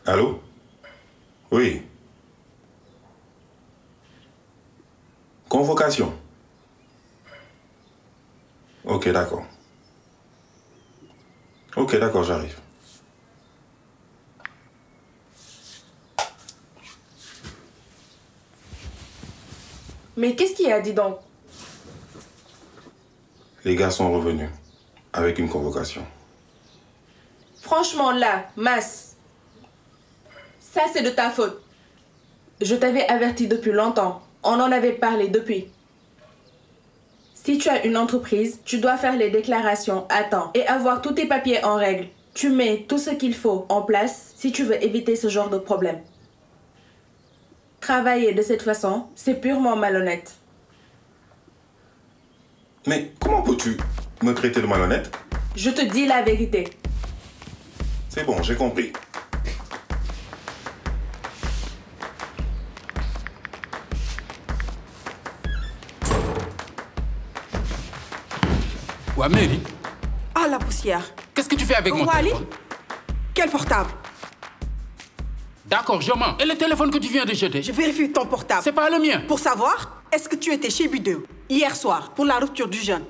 Allô? Oui. Convocation. Ok, d'accord. Ok, d'accord, j'arrive. Mais qu'est-ce qu'il y a, dis donc? Les gars sont revenus avec une convocation. Franchement, là, Mas, ça c'est de ta faute. Je t'avais averti depuis longtemps. On en avait parlé depuis. Si tu as une entreprise, tu dois faire les déclarations à temps et avoir tous tes papiers en règle. Tu mets tout ce qu'il faut en place si tu veux éviter ce genre de problème. Travailler de cette façon, c'est purement malhonnête. Mais comment peux-tu me traiter de malhonnête? Je te dis la vérité. C'est bon, j'ai compris. Ouais, Mary. Ah, la poussière. Qu'est-ce que tu fais avec mon Wally? téléphone? Quel portable? D'accord, je mens. Et le téléphone que tu viens de jeter? Je vérifie ton portable. C'est pas le mien. Pour savoir, est-ce que tu étais chez Bidéo hier soir pour la rupture du jeûne?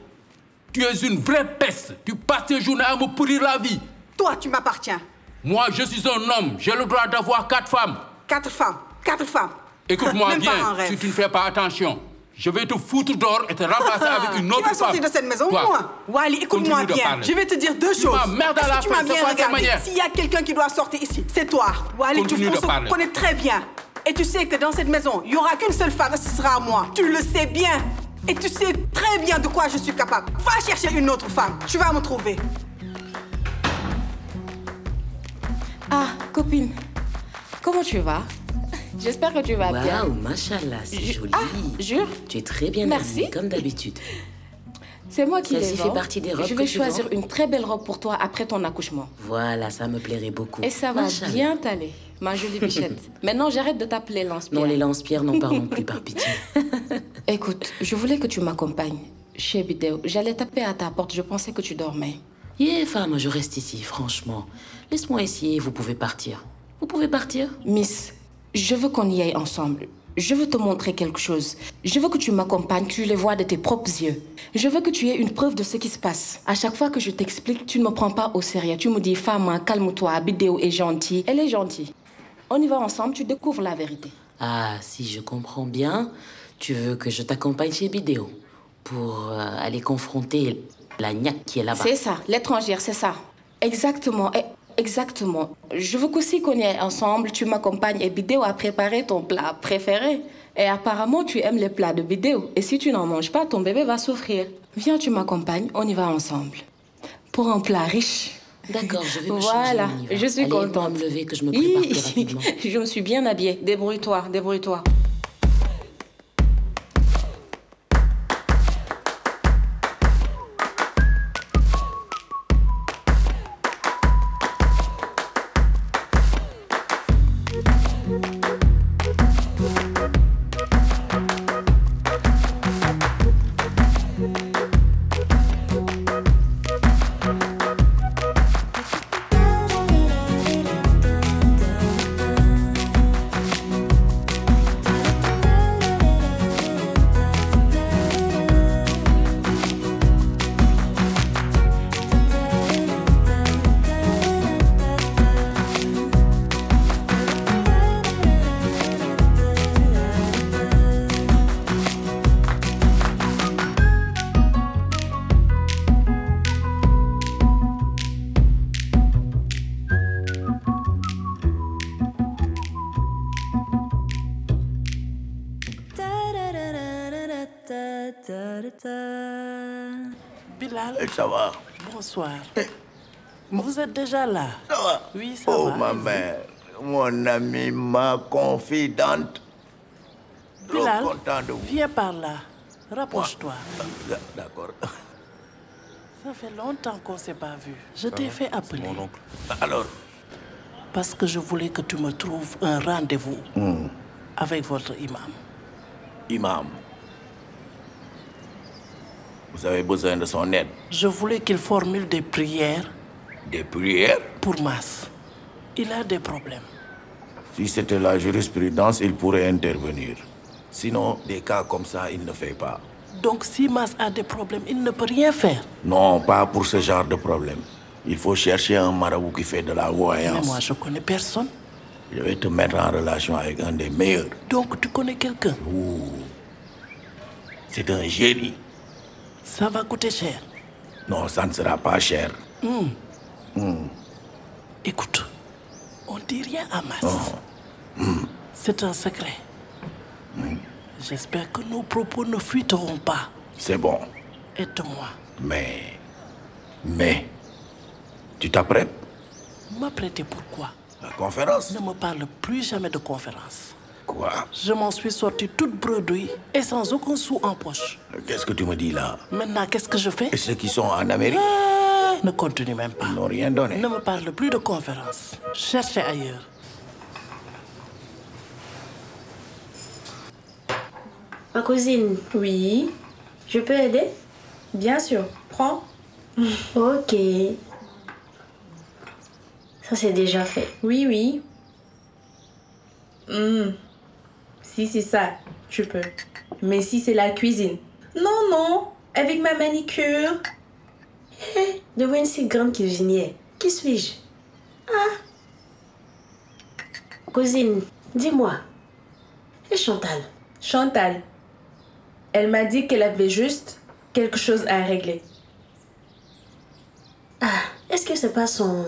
Tu es une vraie peste. Tu passes tes journées à me pourrir la vie. Toi, tu m'appartiens. Moi, je suis un homme. J'ai le droit d'avoir 4 femmes. 4 femmes. 4 femmes. Écoute-moi Même bien, pas un rêve. si tu ne fais pas attention. Je vais te foutre dehors et te remplacer avec une autre Tu vas femme. sortir de cette maison, Toi, moi. Wally, écoute-moi continue de bien. parler. Je vais te dire 2 choses. m'emmerdes à la Est-ce que tu fin, m'as c'est bien quoi ta regardé? manière? S'il y a quelqu'un qui doit sortir ici, c'est toi. Wally, Continue de on se parler. connaît très bien. Et tu sais que dans cette maison, il n'y aura qu'une seule femme et ce sera moi. Tu le sais bien. Et tu sais très bien de quoi je suis capable. Va chercher une autre femme. Tu vas me trouver. Ah, copine, comment tu vas? J'espère que tu vas bien. Waouh, machallah, c'est joli. Ah, jure? Tu es très bien Merci. habillée, comme d'habitude. C'est moi qui les Celle-ci vends. fait partie des robes Je vais que tu choisir vends. une très belle robe pour toi après ton accouchement. Voilà, ça me plairait beaucoup. Et ça va Machallah. bien t'aller, ma jolie bichette. Maintenant, j'arrête de t'appeler Lance-Pierre. Non, les lance-pierres, n'en parlons plus, par pitié. Écoute, je voulais que tu m'accompagnes chez Bidéo. J'allais taper à ta porte, je pensais que tu dormais. Femme, je reste ici, franchement. Laisse-moi essayer, vous pouvez partir. Vous pouvez partir? Miss, je veux qu'on y aille ensemble. Je veux te montrer quelque chose. Je veux que tu m'accompagnes, que tu les vois de tes propres yeux. Je veux que tu aies une preuve de ce qui se passe. À chaque fois que je t'explique, tu ne me prends pas au sérieux. Tu me dis, femme, calme-toi, Bidéo est gentille. Elle est gentille. On y va ensemble, tu découvres la vérité. Ah, si je comprends bien, tu veux que je t'accompagne chez Bidéo pour aller confronter la gnaque qui est là-bas. C'est ça, l'étrangère, c'est ça. Exactement, exactement. Je veux qu'aussi qu'on y aille ensemble, tu m'accompagnes et Bidéo a préparé ton plat préféré. Et apparemment, tu aimes les plats de Bidéo. Et si tu n'en manges pas, ton bébé va souffrir. Viens, tu m'accompagnes, on y va ensemble. Pour un plat riche. D'accord, je vais me changer, Voilà, on y va. je suis Allez, contente. moi, me lever, que je me prépare plus rapidement. Je me suis bien habillée. Débrouille-toi, débrouille-toi. Bilal. Ça va? Bonsoir. Vous êtes déjà là? Ça va? Oui, ça oh, va. ma mère, mon amie, ma confidente. Trop Bilal, content de vous. viens par là. Rapproche-toi. D'accord. Ça fait longtemps qu'on ne s'est pas vu. Je t'ai fait appeler. Mon oncle. Alors? Parce que je voulais que tu me trouves un rendez-vous avec votre imam. Imam, vous avez besoin de son aide. Je voulais qu'il formule des prières Des prières? pour Mas. Il a des problèmes. Si c'était la jurisprudence, il pourrait intervenir. Sinon, des cas comme ça, il ne fait pas. Donc si Mas a des problèmes, il ne peut rien faire. Non, pas pour ce genre de problème. Il faut chercher un marabout qui fait de la voyance. Mais moi, je connais personne. Je vais te mettre en relation avec un des meilleurs. Donc tu connais quelqu'un? C'est un génie. Ça va coûter cher. Non, ça ne sera pas cher. Écoute, on dit rien à Mas. C'est un secret. J'espère que nos propos ne fuiteront pas. C'est bon. Aide-moi. Mais... Tu t'apprêtes? M'apprêter pourquoi? La conférence? Ne me parle plus jamais de conférence. Quoi? Je m'en suis sorti toute bredouille et sans aucun sou en poche. Qu'est-ce que tu me dis là? Maintenant, qu'est-ce que je fais? Et ceux qui sont en Amérique? Ne continue même pas. Ils n'ont rien donné. Ne me parle plus de conférence. Cherchez ailleurs. Ma cousine. Oui, Je peux aider? bien sûr. Prends. Ok. Ça, c'est déjà fait. Oui, oui. Si c'est ça, tu peux. Mais si c'est la cuisine. Non, non. Avec ma manicure. Devant une si grande cuisinière. Qui suis-je? Cousine, dis-moi. Et Chantal? Chantal. Elle m'a dit qu'elle avait juste quelque chose à régler. Est-ce que c'est pas son...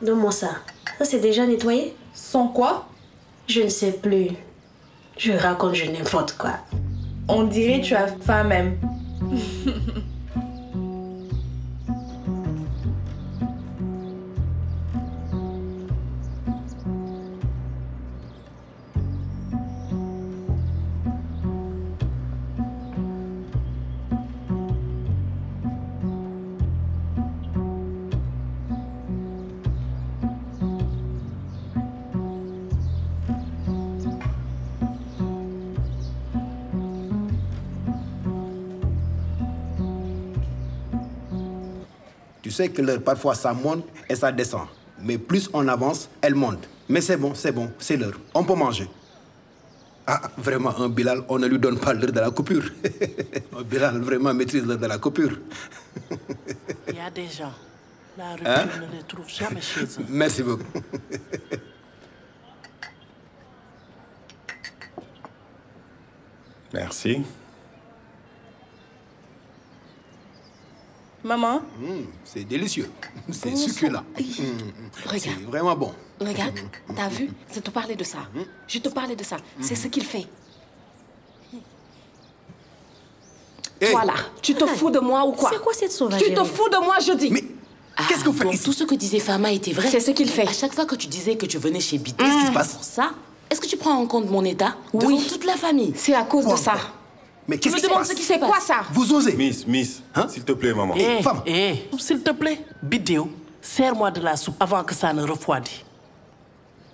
Donne-moi ça. Ça, c'est déjà nettoyé? Son quoi? Je ne sais plus. Je raconte n'importe quoi. On dirait que tu as faim même. Tu sais que l'heure, parfois, ça monte et ça descend. Mais plus on avance, elle monte. Mais c'est bon, c'est l'heure. On peut manger. Ah, vraiment, un Bilal, on ne lui donne pas l'heure de la coupure. Un Bilal, vraiment, maîtrise l'heure de la coupure. Il y a des gens. La rupture ne les trouve jamais chez eux. Merci beaucoup. Merci. Maman? C'est délicieux. C'est succulent. Regarde. C'est vraiment bon. Regarde, t'as vu? Je te parlais de ça. Je te parlais de ça. C'est ce qu'il fait. Hey. Toi là, tu te fous de moi ou quoi? C'est quoi cette sauvagerie? Tu te fous de moi, je dis. Mais qu'est-ce que vous faites Donc ici? tout ce que disait Fama était vrai. C'est ce qu'il fait. À chaque fois que tu disais que tu venais chez Bidou, Qu'est-ce qui se passe? pour ça, est-ce que tu prends en compte mon état devant Oui. toute la famille? C'est à cause de ça. Mais Tu qu'est-ce me qui se demandes passe? ce qui c'est quoi ça? Vous osez? Miss, Hein? s'il te plaît, maman. Femme. S'il te plaît, Bidéo, serre-moi de la soupe avant que ça ne refroidisse.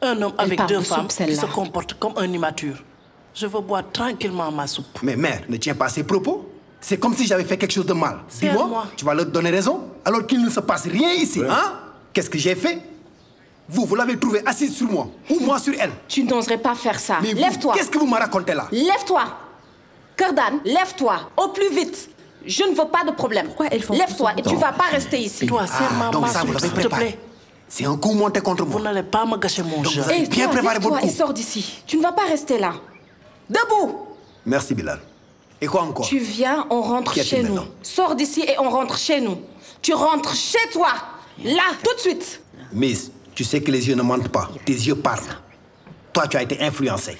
Un homme avec parle deux de femmes soupe, qui celle-là. se comporte comme un immature. Je veux boire tranquillement ma soupe. Mais mère, ne tiens pas à ses propos. C'est comme si j'avais fait quelque chose de mal. Serre-moi. Dis-moi, tu vas leur donner raison, alors qu'il ne se passe rien ici, hein? Qu'est-ce que j'ai fait? Vous l'avez trouvée assise sur moi, ou moi sur elle. Tu n'oserais pas faire ça. Mais vous, Lève-toi. qu'est-ce que vous me racontez là? Lève-toi. Kardan, lève-toi. Au plus vite. Je ne veux pas de problème. Pourquoi elles font Lève-toi tout et ça? tu vas pas rester ici. Toi, serre-moi donc ma ça, vous soupe, l'avez s'il te préparé. plaît. C'est un coup monté contre Vous moi. n'allez pas me gâcher mon jeu. vous avez Et bien toi, préparé votre lève-toi et coup. sors d'ici. Tu ne vas pas rester là. Debout. Merci Bilal. Et quoi encore? Tu viens, on rentre Qu'y a-t-il chez nous. maintenant? Sors d'ici et on rentre chez nous. Tu rentres chez toi. Là, tout de suite. Miss, tu sais que les yeux ne mentent pas. Tes yeux parlent. Toi, tu as été influencé.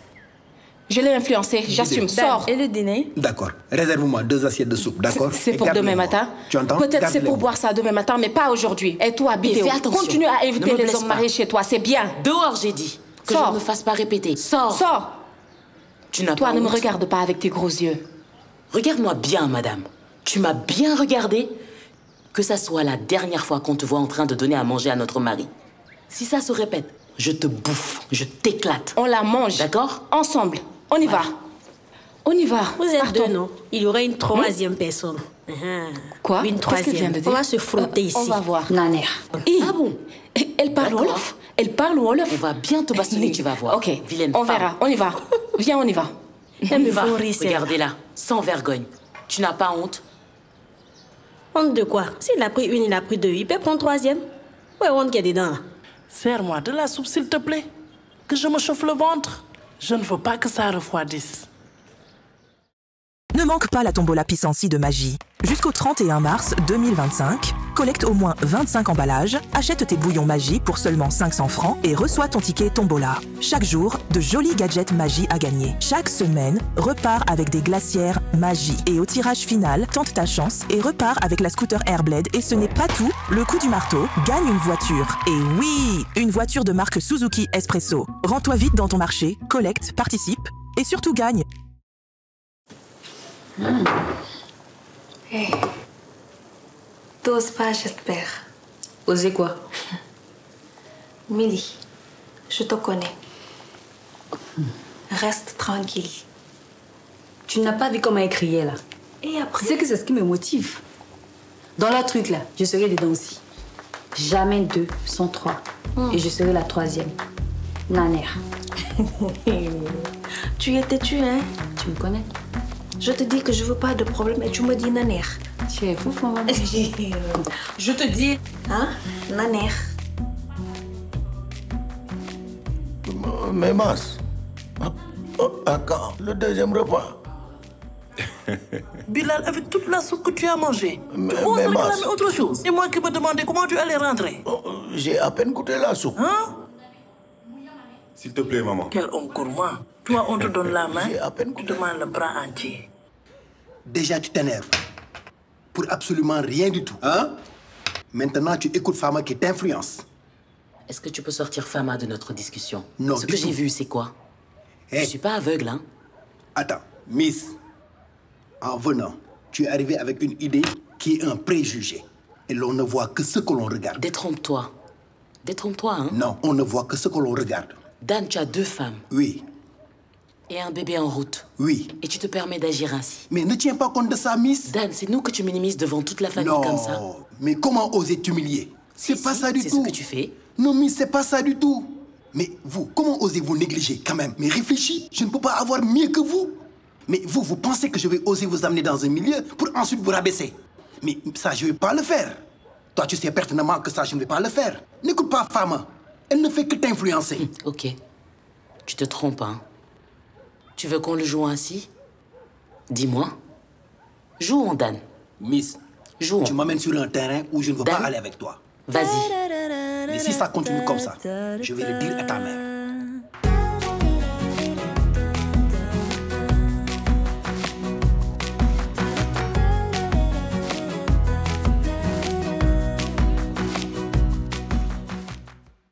Je l'ai influencé, j'assume. Sors. Et le dîner? D'accord. Réserve-moi 2 assiettes de soupe, d'accord? C'est Et pour garde-les demain moi. matin. Tu entends? Peut-être c'est Garde-les pour moi. boire ça demain matin, mais pas aujourd'hui. Et toi, Bidéo, fais attention. continue à inviter Ne me les blesse hommes pas. mariés chez toi, c'est bien. Dehors, j'ai dit. Que Sors. je ne me fasse pas répéter. Sors. Sors. Tu n'as Toi, pas ne me honte. regarde pas avec tes gros yeux. Regarde-moi bien, madame. Tu m'as bien regardé. Que ça soit la dernière fois qu'on te voit en train de donner à manger à notre mari. Si ça se répète, je te bouffe, je t'éclate. On la mange. D'accord? Ensemble. On y va. On y va. Vous êtes Partons. deux, non? Il y aurait une troisième personne. Quoi? Une Qu'est-ce qu'elle vient troisième. de dire? On va se frotter ici. On va voir. Naner. Ah bon? Elle parle Wolof? Elle parle Wolof? On va bien te bastonner, tu vas voir. Ok, Vilaine on femme. verra. On y va. Viens, on y va. Elle me Va, faut rire, celle-là. regardez-la, sans vergogne. Tu n'as pas honte? Honte de quoi? S'il a pris une, il a pris deux. Il peut prendre troisième. Ouais, honte qu'il y a dedans, là. Serre-moi de la soupe, s'il te plaît. Que je me chauffe le ventre. Je ne veux pas que ça refroidisse. Ne manque pas la tombola Pissenci de Magie. Jusqu'au 31 mars 2025, collecte au moins 25 emballages, achète tes bouillons Magie pour seulement 500 francs et reçois ton ticket tombola. Chaque jour, de jolis gadgets Magie à gagner. Chaque semaine, repars avec des glacières Magie. Et au tirage final, tente ta chance et repars avec la scooter Airblade. Et ce n'est pas tout, le coup du marteau, gagne une voiture. Et oui, une voiture de marque Suzuki Espresso. Rends-toi vite dans ton marché, collecte, participe et surtout gagne. Hey. T'oses pas, j'espère. Osez quoi? Milly, je te connais. Reste tranquille. Tu n'as pas vu comment elle criait, là? Et après? Tu sais que c'est ce qui me motive. Dans le truc, là, je serai dedans aussi. Jamais deux sans trois. Et je serai la troisième. Naner. Tu es têtu, hein? Tu me connais? Je te dis que je veux pas de problème et tu me dis Naner. Tu es fou, maman. Je te dis, hein, Naner. Mais Mas, à quand le deuxième repas? Bilal, avec toute la soupe que tu as mangée, tu oses mais Mas- réclamer autre chose. Et moi qui me demandais comment tu allais rentrer. J'ai à peine goûté la soupe. Hein? S'il te plaît, maman. Quel homme gourmand. Toi, on te donne la main, J'ai à peine tu goûté. demandes le bras entier. Déjà, tu t'énerves. Pour absolument rien du tout, hein? Maintenant, tu écoutes Fama qui t'influence. Est-ce que tu peux sortir Fama de notre discussion? Non, Ce du que j'ai tout. vu, c'est quoi? Hey. Je suis pas aveugle, hein? Attends, Miss. En venant, tu es arrivé avec une idée qui est un préjugé. Et l'on ne voit que ce que l'on regarde. Détrompe-toi. Détrompe-toi, hein? Non, on ne voit que ce que l'on regarde. Dan, tu as 2 femmes Oui, et un bébé en route. oui. Et tu te permets d'agir ainsi. Mais ne tiens pas compte de ça, Miss. Dan, c'est nous que tu minimises devant toute la famille Non, comme ça. mais comment oser t'humilier? C'est Si, pas si, ça du c'est tout. ce que tu fais. Non, Miss, c'est pas ça du tout. Mais vous, comment osez-vous négliger quand même? Mais réfléchis, je ne peux pas avoir mieux que vous. Mais vous pensez que je vais oser vous amener dans un milieu pour ensuite vous rabaisser? Mais ça, je ne vais pas le faire. Toi, tu sais pertinemment que ça, je ne vais pas le faire. N'écoute pas Fama. Elle ne fait que t'influencer. Ok. Tu te trompes, hein? Tu veux qu'on le joue ainsi? Dis-moi. Jouons, Dan. Miss, Jouons. tu m'amènes sur un terrain où je ne veux Dan. pas aller avec toi. Vas-y. Mais si ça continue comme ça, je vais le dire à ta mère.